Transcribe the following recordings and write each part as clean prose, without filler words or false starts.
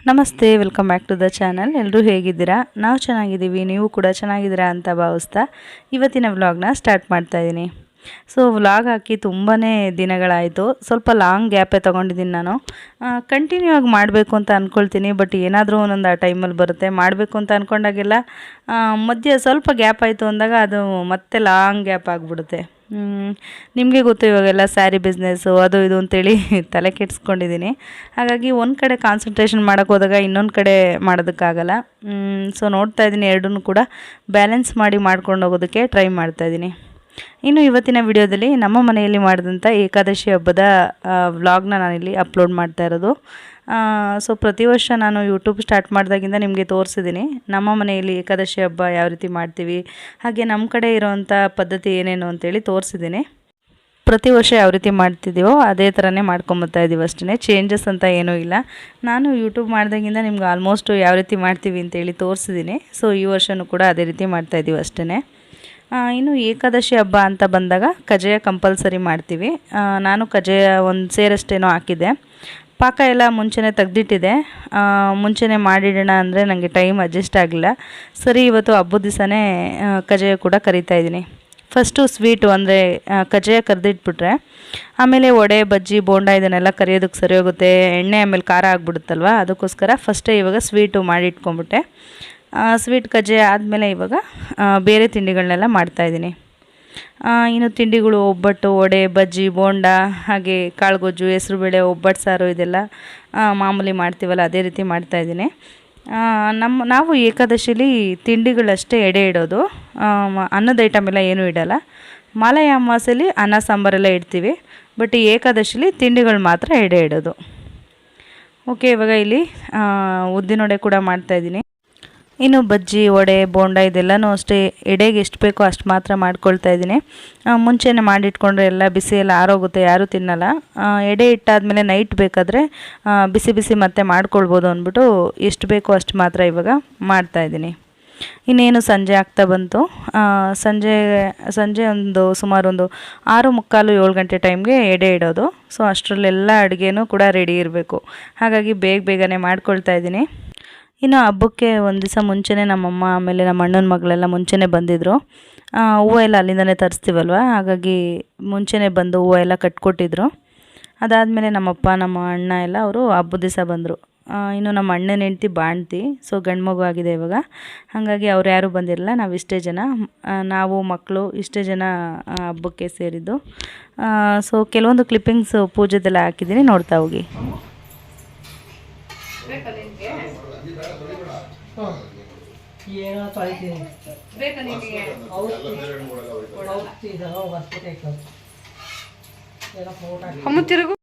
ನಮಸ್ತೆ, welcome back to the channel. ಎಲ್ಲರೂ ಹೇಗಿದ್ದೀರಾ? ನಾವು ಚೆನ್ನಾಗಿದ್ದೀವಿ, ನೀವು ಕೂಡ ಚೆನ್ನಾಗಿದ್ದೀರಾ ಅಂತ ಭಾವಿಸ್ತಾ ಇವತ್ತಿನ ವ್ಲಾಗ್ನ ಸ್ಟಾರ್ಟ್ ಮಾಡ್ತಾಯಿದ್ದೀನಿ. ಸೊ ವ್ಲಾಗ್ ಹಾಕಿ ತುಂಬಾ ದಿನಗಳಾಯಿತು. ಸ್ವಲ್ಪ ಲಾಂಗ್ ಗ್ಯಾಪೇ ತೊಗೊಂಡಿದ್ದೀನಿ ನಾನು. ಕಂಟಿನ್ಯೂ ಆಗಿ ಮಾಡಬೇಕು ಅಂತ ಅಂದ್ಕೊಳ್ತೀನಿ, ಬಟ್ ಏನಾದರೂ ಒಂದೊಂದು ಆ ಟೈಮಲ್ಲಿ ಬರುತ್ತೆ. ಮಾಡಬೇಕು ಅಂತ ಅಂದ್ಕೊಂಡಾಗೆಲ್ಲ ಮಧ್ಯೆ ಸ್ವಲ್ಪ ಗ್ಯಾಪ್ ಆಯಿತು ಅಂದಾಗ ಅದು ಮತ್ತೆ ಲಾಂಗ್ ಗ್ಯಾಪ್ ಆಗಿಬಿಡುತ್ತೆ. ನಿಮಗೆ ಗೊತ್ತು, ಇವಾಗೆಲ್ಲ ಸ್ಯಾರಿ ಬಿಸ್ನೆಸ್ಸು ಅದು ಇದು ಅಂತೇಳಿ ತಲೆ ಕೆಡಿಸ್ಕೊಂಡಿದ್ದೀನಿ. ಹಾಗಾಗಿ ಒಂದು ಕಡೆ ಕಾನ್ಸಂಟ್ರೇಷನ್ ಮಾಡೋಕ್ಕೆ ಹೋದಾಗ ಇನ್ನೊಂದು ಕಡೆ ಮಾಡೋದಕ್ಕಾಗಲ್ಲ. ಸೊ ನೋಡ್ತಾ ಇದ್ದೀನಿ, ಎರಡನ್ನೂ ಕೂಡ ಬ್ಯಾಲೆನ್ಸ್ ಮಾಡಿ ಮಾಡ್ಕೊಂಡು ಹೋಗೋದಕ್ಕೆ ಟ್ರೈ ಮಾಡ್ತಾಯಿದ್ದೀನಿ. ಇನ್ನು ಇವತ್ತಿನ ವಿಡಿಯೋದಲ್ಲಿ ನಮ್ಮ ಮನೆಯಲ್ಲಿ ಮಾಡಿದಂಥ ಏಕಾದಶಿ ಹಬ್ಬದ ವ್ಲಾಗ್ನ ನಾನಿಲ್ಲಿ ಅಪ್ಲೋಡ್ ಮಾಡ್ತಾ ಇರೋದು. ಸೊ ಪ್ರತಿ ವರ್ಷ ನಾನು ಯೂಟ್ಯೂಬ್ ಸ್ಟಾರ್ಟ್ ಮಾಡಿದಾಗಿಂದ ನಿಮಗೆ ತೋರಿಸಿದ್ದೀನಿ ನಮ್ಮ ಮನೆಯಲ್ಲಿ ಏಕಾದಶಿ ಹಬ್ಬ ಯಾವ ರೀತಿ ಮಾಡ್ತೀವಿ, ಹಾಗೆ ನಮ್ಮ ಕಡೆ ಇರೋವಂಥ ಪದ್ಧತಿ ಏನೇನು ಅಂತೇಳಿ ತೋರಿಸಿದ್ದೀನಿ. ಪ್ರತಿ ವರ್ಷ ಯಾವ ರೀತಿ ಮಾಡ್ತಿದ್ದೀವೋ ಅದೇ ಥರನೇ ಮಾಡ್ಕೊಂಬತ್ತಾ ಇದ್ದೀವಿ ಅಷ್ಟೇ, ಚೇಂಜಸ್ ಅಂತ ಏನೂ ಇಲ್ಲ. ನಾನು ಯೂಟ್ಯೂಬ್ ಮಾಡಿದಾಗಿಂದ ನಿಮ್ಗೆ ಆಲ್ಮೋಸ್ಟ್ ಯಾವ ರೀತಿ ಮಾಡ್ತೀವಿ ಅಂತೇಳಿ ತೋರಿಸಿದ್ದೀನಿ. ಸೊ ಈ ವರ್ಷವೂ ಕೂಡ ಅದೇ ರೀತಿ ಮಾಡ್ತಾಯಿದ್ದೀವಿ ಅಷ್ಟೇ. ಇನ್ನು ಏಕಾದಶಿ ಹಬ್ಬ ಅಂತ ಬಂದಾಗ ಕಜ್ಜಾಯ ಕಂಪಲ್ಸರಿ ಮಾಡ್ತೀವಿ. ನಾನು ಕಜ್ಜಾಯ ಒಂದು ಸೇರಷ್ಟೇನೋ ಹಾಕಿದ್ದೆ. ಪಾಕ ಎಲ್ಲ ಮುಂಚೆನೇ ತೆಗ್ದಿಟ್ಟಿದೆ. ಮುಂಚೆನೇ ಮಾಡಿಡೋಣ ಅಂದರೆ ನನಗೆ ಟೈಮ್ ಅಡ್ಜಸ್ಟ್ ಆಗಲಿಲ್ಲ. ಸರಿ, ಇವತ್ತು ಹಬ್ಬದ ದಿವಸನೇ ಕಜ್ಜಾಯ ಕೂಡ ಕರಿತಾಯಿದ್ದೀನಿ. ಫಸ್ಟು ಸ್ವೀಟು ಅಂದರೆ ಕಜ್ಜಾಯ ಕರೆದಿಟ್ಬಿಟ್ರೆ ಆಮೇಲೆ ವಡೆ, ಬಜ್ಜಿ, ಬೋಂಡ ಇದನ್ನೆಲ್ಲ ಕರಿಯೋದಕ್ಕೆ ಸರಿ ಹೋಗುತ್ತೆ. ಎಣ್ಣೆ ಆಮೇಲೆ ಖಾರ ಆಗಿಬಿಡುತ್ತಲ್ವ, ಅದಕ್ಕೋಸ್ಕರ ಫಸ್ಟೇ ಇವಾಗ ಸ್ವೀಟು ಮಾಡಿ ಇಟ್ಕೊಂಬಿಟ್ಟೆ. ಸ್ವೀಟ್ ಕಜ್ಜಾಯ ಆದಮೇಲೆ ಇವಾಗ ಬೇರೆ ತಿಂಡಿಗಳನ್ನೆಲ್ಲ ಮಾಡ್ತಾಯಿದ್ದೀನಿ. ಇನ್ನು ತಿಂಡಿಗಳು ಒಬ್ಬಟ್ಟು, ವಡೆ, ಬಜ್ಜಿ, ಬೋಂಡ, ಹಾಗೆ ಕಾಳುಗೊಜ್ಜು, ಹೆಸರುಬೇಳೆ, ಒಬ್ಬಟ್ಟು ಸಾರು ಇದೆಲ್ಲ ಮಾಮೂಲಿ ಮಾಡ್ತೀವಲ್ಲ ಅದೇ ರೀತಿ ಮಾಡ್ತಾಯಿದ್ದೀನಿ. ನಾವು ಏಕಾದಶಿಲಿ ತಿಂಡಿಗಳಷ್ಟೇ ಎಡೆ ಇಡೋದು, ಅನ್ನದ ಐಟಮ್ ಎಲ್ಲ ಏನೂ ಇಡೋಲ್ಲ. ಮಾಲಯ ಅಮಾವಾಸ್ಯೆಲಿ ಅನ್ನ ಸಾಂಬಾರೆಲ್ಲ ಇಡ್ತೀವಿ, ಬಟ್ ಈ ಏಕಾದಶಿಲಿ ತಿಂಡಿಗಳು ಮಾತ್ರ ಎಡೆ ಇಡೋದು. ಓಕೆ, ಇವಾಗ ಇಲ್ಲಿ ಉದ್ದಿನೊಡೆ ಕೂಡ ಮಾಡ್ತಾಯಿದ್ದೀನಿ. ಇನ್ನು ಬಜ್ಜಿ, ವಡೆ, ಬೋಂಡ ಇದೆಲ್ಲನೂ ಅಷ್ಟೇ ಎಡೆಗೆ ಎಷ್ಟು ಬೇಕೋ ಅಷ್ಟು ಮಾತ್ರ ಮಾಡ್ಕೊಳ್ತಾ ಇದ್ದೀನಿ. ಮುಂಚೆನೇ ಮಾಡಿಟ್ಕೊಂಡ್ರೆ ಎಲ್ಲ ಬಿಸಿ ಎಲ್ಲ ಆರೋಗುತ್ತೆ, ಯಾರೂ ತಿನ್ನಲ್ಲ. ಎಡೆ ಇಟ್ಟಾದಮೇಲೆ ನೈಟ್ ಬೇಕಾದರೆ ಬಿಸಿ ಬಿಸಿ ಮತ್ತೆ ಮಾಡ್ಕೊಳ್ಬೋದು ಅಂದ್ಬಿಟ್ಟು ಎಷ್ಟು ಬೇಕೋ ಅಷ್ಟು ಮಾತ್ರ ಇವಾಗ ಮಾಡ್ತಾಯಿದ್ದೀನಿ. ಇನ್ನೇನು ಸಂಜೆ ಆಗ್ತಾ ಬಂತು. ಸಂಜೆ ಒಂದು ಸುಮಾರು ಒಂದು 6:45, 7 ಗಂಟೆ ಟೈಮ್ಗೆ ಎಡೆ ಇಡೋದು. ಸೊ ಅಷ್ಟರಲ್ಲೆಲ್ಲ ಅಡುಗೆನೂ ಕೂಡ ರೆಡಿ ಇರಬೇಕು. ಹಾಗಾಗಿ ಬೇಗನೆ ಮಾಡ್ಕೊಳ್ತಾ ಇದ್ದೀನಿ. ಇನ್ನು ಹಬ್ಬಕ್ಕೆ ಒಂದು ದಿವಸ ಮುಂಚೆನೇ ನಮ್ಮಮ್ಮ ಆಮೇಲೆ ನಮ್ಮ ಅಣ್ಣನ ಮಗಳೆಲ್ಲ ಮುಂಚೆನೇ ಬಂದಿದ್ದರು. ಹೂವು ಎಲ್ಲ ಅಲ್ಲಿಂದನೇ ತರಿಸ್ತೀವಲ್ವ, ಹಾಗಾಗಿ ಮುಂಚೆನೇ ಬಂದು ಹೂವು ಎಲ್ಲ ಕಟ್ಕೊಟ್ಟಿದ್ರು. ಅದಾದಮೇಲೆ ನಮ್ಮಪ್ಪ, ನಮ್ಮ ಅಣ್ಣ ಎಲ್ಲ ಅವರು ಹಬ್ಬದ ದಿವಸ ಬಂದರು. ಇನ್ನು ನಮ್ಮ ಅಣ್ಣನ ಹೆಂಡ್ತಿ ಬಾಣ್ತಿ, ಸೊ ಗಂಡು ಮಗು ಆಗಿದೆ ಇವಾಗ. ಹಾಗಾಗಿ ಅವ್ರು ಯಾರೂ ಬಂದಿರಲಿಲ್ಲ, ನಾವು ಇಷ್ಟೇ ಜನ, ನಾವು ಮಕ್ಕಳು ಇಷ್ಟೇ ಜನ ಹಬ್ಬಕ್ಕೆ ಸೇರಿದ್ದು. ಸೊ ಕೆಲವೊಂದು ಕ್ಲಿಪ್ಪಿಂಗ್ಸ್ ಪೂಜೆದೆಲ್ಲ ಹಾಕಿದ್ದೀನಿ, ನೋಡ್ತಾ ಹೋಗಿ. ಏನೋ ತೊಳಿತೀನಿ ಬೇಕಾ ನಿಮಗೆ? ತಿರುಗು.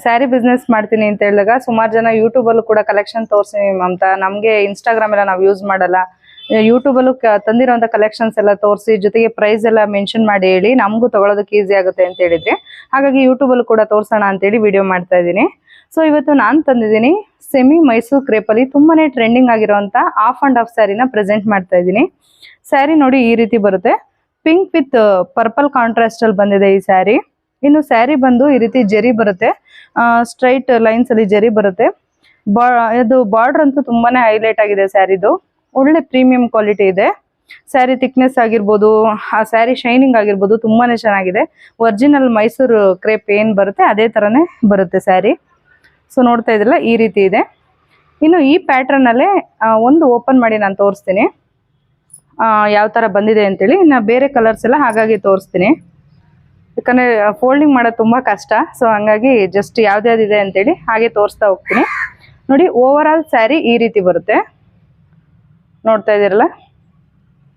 ಸ್ಯಾರಿ ಬಿಸ್ನೆಸ್ ಮಾಡ್ತೀನಿ ಅಂತ ಹೇಳಿದಾಗ ಸುಮಾರು ಜನ ಯೂಟ್ಯೂಬಲ್ಲೂ ಕೂಡ ಕಲೆಕ್ಷನ್ ತೋರಿಸಿ ಅಂತ, ನಮಗೆ ಇನ್ಸ್ಟಾಗ್ರಾಮ್ ಎಲ್ಲ ನಾವು ಯೂಸ್ ಮಾಡಲ್ಲ, ಯೂಟ್ಯೂಬಲ್ಲೂ ತಂದಿರೋಂಥ ಕಲೆಕ್ಷನ್ಸ್ ಎಲ್ಲ ತೋರಿಸಿ ಜೊತೆಗೆ ಪ್ರೈಸ್ ಎಲ್ಲ ಮೆನ್ಷನ್ ಮಾಡಿ ಹೇಳಿ ನಮಗೂ ತಗೊಳ್ಳೋದಕ್ಕೆ ಈಸಿ ಆಗುತ್ತೆ ಅಂತ ಹೇಳಿದ್ರೆ, ಹಾಗಾಗಿ ಯೂಟ್ಯೂಬಲ್ಲೂ ಕೂಡ ತೋರಿಸೋಣ ಅಂತೇಳಿ ವಿಡಿಯೋ ಮಾಡ್ತಾ ಇದ್ದೀನಿ. ಸೊ ಇವತ್ತು ನಾನು ತಂದಿದ್ದೀನಿ ಸೆಮಿ ಮೈಸೂರು ಕ್ರೇಪಲ್ಲಿ ತುಂಬಾ ಟ್ರೆಂಡಿಂಗ್ ಆಗಿರೋಂಥ ಆಫ್ ಆ್ಯಂಡ್ ಆಫ್ ಸ್ಯಾರಿನ ಪ್ರೆಸೆಂಟ್ ಮಾಡ್ತಾ ಇದ್ದೀನಿ. ಸ್ಯಾರಿ ನೋಡಿ ಈ ರೀತಿ ಬರುತ್ತೆ, ಪಿಂಕ್ ವಿತ್ ಪರ್ಪಲ್ ಕಾಂಟ್ರಾಸ್ಟಲ್ಲಿ ಬಂದಿದೆ ಈ ಸ್ಯಾರಿ. ಇನ್ನು ಸ್ಯಾರಿ ಬಂದು ಈ ರೀತಿ ಜರಿ ಬರುತ್ತೆ, ಸ್ಟ್ರೈಟ್ ಲೈನ್ಸಲ್ಲಿ ಜರಿ ಬರುತ್ತೆ. ಇದು ಬಾರ್ಡರ್ ಅಂತೂ ತುಂಬಾ ಹೈಲೈಟ್ ಆಗಿದೆ ಸ್ಯಾರಿದು, ಒಳ್ಳೆ ಪ್ರೀಮಿಯಂ ಕ್ವಾಲಿಟಿ ಇದೆ. ಸ್ಯಾರಿ ಥಿಕ್ನೆಸ್ ಆಗಿರ್ಬೋದು, ಆ ಸ್ಯಾರಿ ಶೈನಿಂಗ್ ಆಗಿರ್ಬೋದು ತುಂಬಾ ಚೆನ್ನಾಗಿದೆ. ಒರಿಜಿನಲ್ ಮೈಸೂರು ಕ್ರೇಪ್ ಏನು ಬರುತ್ತೆ ಅದೇ ಥರನೇ ಬರುತ್ತೆ ಸ್ಯಾರಿ. ಸೊ ನೋಡ್ತಾ ಇದ್ರಲ್ಲ ಈ ರೀತಿ ಇದೆ. ಇನ್ನು ಈ ಪ್ಯಾಟ್ರನ್ನಲ್ಲೇ ಒಂದು ಓಪನ್ ಮಾಡಿ ನಾನು ತೋರಿಸ್ತೀನಿ ಯಾವ ಥರ ಬಂದಿದೆ ಅಂತೇಳಿ. ಇನ್ನು ಬೇರೆ ಕಲರ್ಸ್ ಎಲ್ಲ ಹಾಗಾಗಿ ತೋರಿಸ್ತೀನಿ, ಯಾಕಂದರೆ ಫೋಲ್ಡಿಂಗ್ ಮಾಡೋದು ತುಂಬ ಕಷ್ಟ. ಸೊ ಹಂಗಾಗಿ ಜಸ್ಟ್ ಯಾವ್ದ್ಯಾವ್ದಿದೆ ಅಂತೇಳಿ ಹಾಗೆ ತೋರಿಸ್ತಾ ಹೋಗ್ತೀನಿ. ನೋಡಿ ಓವರ್ ಆಲ್ ಸ್ಯಾರಿ ಈ ರೀತಿ ಬರುತ್ತೆ, ನೋಡ್ತಾ ಇದ್ದೀರಲ್ಲ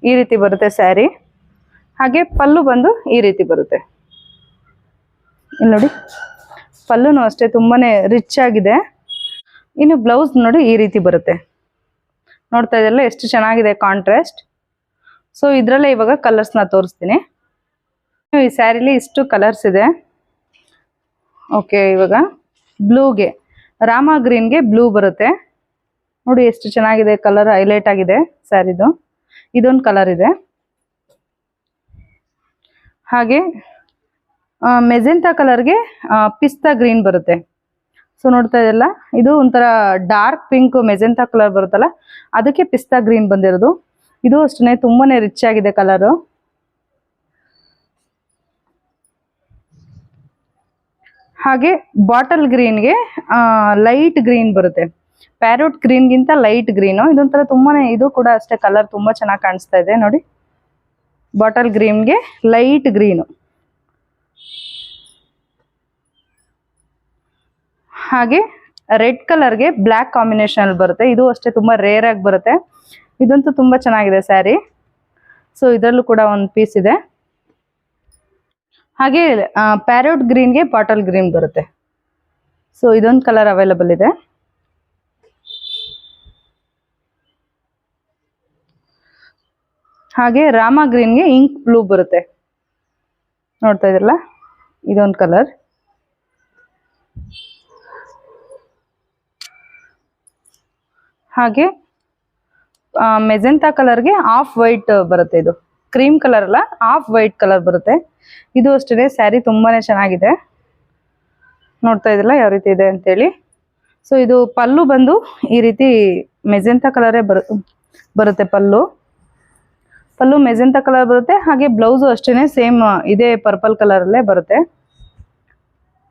ಈ ರೀತಿ ಬರುತ್ತೆ ಸ್ಯಾರಿ. ಹಾಗೆ ಪಲ್ಲು ಬಂದು ಈ ರೀತಿ ಬರುತ್ತೆ. ಇಲ್ಲಿ ನೋಡಿ ಪಲ್ಲುನು ಅಷ್ಟೇ ತುಂಬಾ ರಿಚ್ ಆಗಿದೆ. ಇನ್ನು ಬ್ಲೌಸ್ ನೋಡಿ ಈ ರೀತಿ ಬರುತ್ತೆ, ನೋಡ್ತಾ ಇದ್ದೀರಲ್ಲ ಎಷ್ಟು ಚೆನ್ನಾಗಿದೆ ಕಾಂಟ್ರಾಸ್ಟ್. ಸೊ ಇದರಲ್ಲೇ ಇವಾಗ ಕಲರ್ಸ್ನ ತೋರಿಸ್ತೀನಿ. ಈ ಸ್ಯಾರಿಲಿ ಇಷ್ಟು ಕಲರ್ಸ್ ಇದೆ. ಓಕೆ, ಇವಾಗ ಬ್ಲೂಗೆ ರಾಮ ಗ್ರೀನ್ಗೆ ಬ್ಲೂ ಬರುತ್ತೆ. ನೋಡಿ ಎಷ್ಟು ಚೆನ್ನಾಗಿದೆ, ಕಲರ್ ಹೈಲೈಟ್ ಆಗಿದೆ ಸ್ಯಾರಿದು. ಇದೊಂದು ಕಲರ್ ಇದೆ. ಹಾಗೆ ಮೆಜೆಂಟಾ ಕಲರ್ಗೆ ಪಿಸ್ತಾ ಗ್ರೀನ್ ಬರುತ್ತೆ. ಸೊ ನೋಡ್ತಾ ಇದೆಲ್ಲ ಇದು ಒಂಥರ ಡಾರ್ಕ್ ಪಿಂಕ್ ಮೆಜೆಂಟಾ ಕಲರ್ ಬರುತ್ತಲ್ಲ, ಅದಕ್ಕೆ ಪಿಸ್ತಾ ಗ್ರೀನ್ ಬಂದಿರೋದು. ಇದು ಅಷ್ಟೇ ತುಂಬಾ ರಿಚ್ ಆಗಿದೆ ಕಲರು. ಹಾಗೆ ಬಾಟಲ್ ಗ್ರೀನ್ಗೆ ಲೈಟ್ ಗ್ರೀನ್ ಬರುತ್ತೆ, ಪ್ಯಾರೋಟ್ ಗ್ರೀನ್ಗಿಂತ ಲೈಟ್ ಗ್ರೀನು. ಇದೊಂಥರ ತುಂಬಾ, ಇದು ಕೂಡ ಅಷ್ಟೇ ಕಲರ್ ತುಂಬ ಚೆನ್ನಾಗಿ ಕಾಣಿಸ್ತಾ ಇದೆ ನೋಡಿ. ಬಾಟಲ್ ಗ್ರೀನ್ಗೆ ಲೈಟ್ ಗ್ರೀನು. ಹಾಗೆ ರೆಡ್ ಕಲರ್ಗೆ ಬ್ಲ್ಯಾಕ್ ಕಾಂಬಿನೇಷನ್ ಬರುತ್ತೆ. ಇದು ಅಷ್ಟೇ ತುಂಬ ರೇರ್ ಆಗಿ ಬರುತ್ತೆ. ಇದಂತೂ ತುಂಬ ಚೆನ್ನಾಗಿದೆ ಸ್ಯಾರಿ. ಸೊ ಇದರಲ್ಲೂ ಕೂಡ ಒಂದು ಪೀಸ್ ಇದೆ. ಹಾಗೆ ಪ್ಯಾರೋಟ್ ಗ್ರೀನ್ಗೆ ಬಾಟಲ್ ಗ್ರೀನ್ ಬರುತ್ತೆ. ಸೊ ಇದೊಂದು ಕಲರ್ ಅವೈಲಬಲ್ ಇದೆ. ಹಾಗೆ ರಾಮ ಗ್ರೀನ್ಗೆ ಇಂಕ್ ಬ್ಲೂ ಬರುತ್ತೆ, ನೋಡ್ತಾ ಇದ್ರಲ್ಲ ಇದೊಂದು ಕಲರ್. ಹಾಗೆ ಮೆಜೆಂಟಾ ಕಲರ್ಗೆ ಆಫ್ ವೈಟ್ ಬರುತ್ತೆ. ಇದು ಕ್ರೀಮ್ ಕಲರ್ ಅಲ್ಲ, ಆಫ್ ವೈಟ್ ಕಲರ್ ಬರುತ್ತೆ. ಇದು ಅಷ್ಟೇ ಸ್ಯಾರಿ ತುಂಬಾ ಚೆನ್ನಾಗಿದೆ, ನೋಡ್ತಾ ಇದ್ರಲ್ಲ ಯಾವ ರೀತಿ ಇದೆ ಅಂತೇಳಿ. ಸೊ ಇದು ಪಲ್ಲು ಬಂದು ಈ ರೀತಿ ಮೆಜೆಂಟಾ ಕಲರೇ ಬರುತ್ತೆ ಪಲ್ಲು ಮೆಜೆಂಟಾ ಕಲರ್ ಬರುತ್ತೆ. ಹಾಗೆ ಬ್ಲೌಸು ಅಷ್ಟೇ ಸೇಮ್ ಇದೇ ಪರ್ಪಲ್ ಕಲರಲ್ಲೇ ಬರುತ್ತೆ,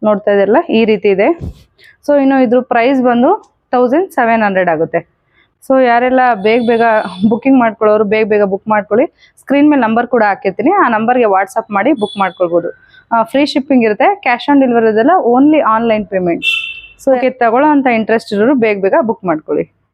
ನೋಡ್ತಾ ಇದ್ರಲ್ಲ ಈ ರೀತಿ ಇದೆ. ಸೊ ಇನ್ನು ಇದ್ರ ಪ್ರೈಸ್ ಬಂದು 1700 ಆಗುತ್ತೆ. ಸೊ ಯಾರೆಲ್ಲ ಬೇಗ ಬುಕ್ಕಿಂಗ್ ಮಾಡ್ಕೊಳ್ಳೋರು ಬೇಗ ಬುಕ್ ಮಾಡ್ಕೊಳ್ಳಿ. ಸ್ಕ್ರೀನ್ ಮೇಲೆ ನಂಬರ್ ಕೂಡ ಹಾಕಿರ್ತೀನಿ, ಆ ನಂಬರ್ಗೆ ವಾಟ್ಸಪ್ ಮಾಡಿ ಬುಕ್ ಮಾಡ್ಕೊಳ್ಬೋದು. ಫ್ರೀ ಶಿಪ್ಪಿಂಗ್ ಇರುತ್ತೆ, ಕ್ಯಾಶ್ ಆನ್ ಡೆಲಿವರಿ ಇದೆಲ್ಲ ಓನ್ಲಿ ಆನ್ಲೈನ್ ಪೇಮೆಂಟ್. ಸೊ ತಗೊಳ್ಳೋ ಅಂಥ ಇಂಟ್ರೆಸ್ಟ್ ಇರೋರು ಬೇಗ ಬುಕ್ ಮಾಡ್ಕೊಳ್ಳಿ.